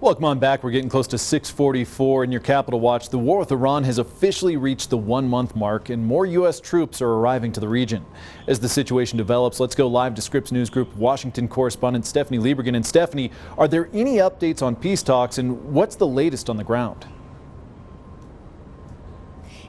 Welcome on back. We're getting close to 6:44 in your Capital Watch. The war with Iran has officially reached the 1-month mark and more U.S. troops are arriving to the region. As the situation develops, let's go live to Scripps News Group Washington correspondent Stephanie Liebergen. And Stephanie, are there any updates on peace talks and what's the latest on the ground?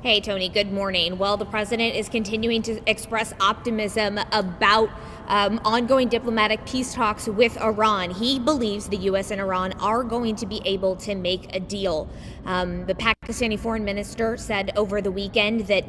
Hey, Tony, good morning. Well, the president is continuing to express optimism about ongoing diplomatic peace talks with Iran. He believes the U.S. and Iran are going to be able to make a deal. The Pakistani foreign minister said over the weekend that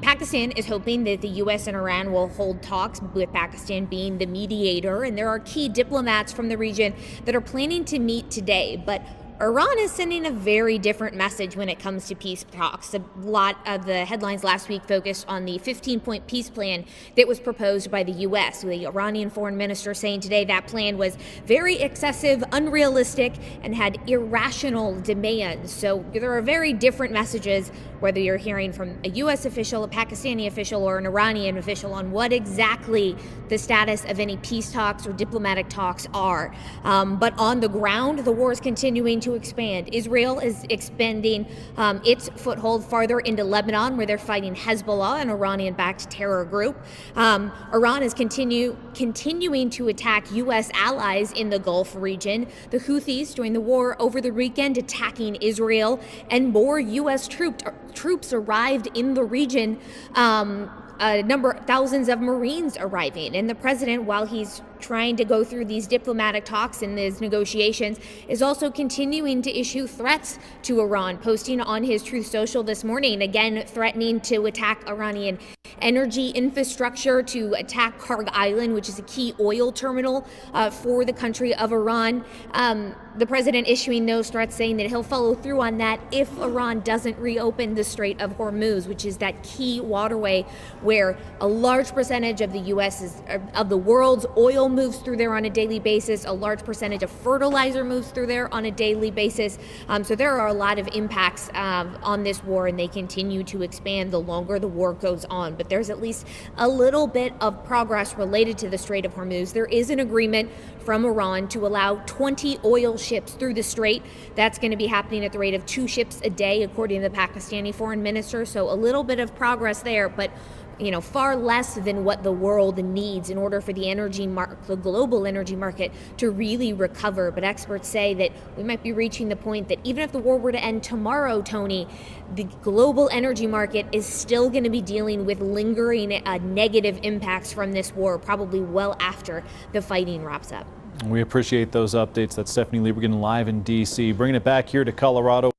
Pakistan is hoping that the U.S. and Iran will hold talks, with Pakistan being the mediator, and there are key diplomats from the region that are planning to meet today. But Iran is sending a very different message when it comes to peace talks. A lot of the headlines last week focused on the 15-point peace plan that was proposed by the U.S. The Iranian foreign minister saying today that plan was very excessive, unrealistic, and had irrational demands. So there are very different messages, whether you're hearing from a U.S. official, a Pakistani official, or an Iranian official on what exactly the status of any peace talks or diplomatic talks are. But on the ground, the war is continuing to expand. Israel is expanding its foothold farther into Lebanon, where they're fighting Hezbollah, an Iranian-backed terror group. Iran is continuing to attack U.S. allies in the Gulf region. The Houthis during the war over the weekend attacking Israel, and more U.S. troops arrived in the region. Thousands of Marines arriving. And the president, while he's trying to go through these diplomatic talks and these negotiations, is also continuing to issue threats to Iran, posting on his Truth Social this morning, again threatening to attack Iranian energy infrastructure, to attack Karg Island, which is a key oil terminal for the country of Iran. The president issuing those threats, saying that he'll follow through on that if Iran doesn't reopen the Strait of Hormuz, which is that key waterway where a large percentage of the world's oil moves through there on a daily basis. A large percentage of fertilizer moves through there on a daily basis. So there are a lot of impacts on this war, and they continue to expand the longer the war goes on. But there's at least a little bit of progress related to the Strait of Hormuz. There is an agreement from Iran to allow 20 oil ships through the strait. That's going to be happening at the rate of 2 ships a day, according to the Pakistani foreign minister. So a little bit of progress there, but far less than what the world needs in order for the global energy market to really recover. But experts say that we might be reaching the point that even if the war were to end tomorrow, Tony, the global energy market is still going to be dealing with lingering negative impacts from this war, probably well after the fighting wraps up. We appreciate those updates. That's Stephanie Liebergen live in D.C. Bringing it back here to Colorado.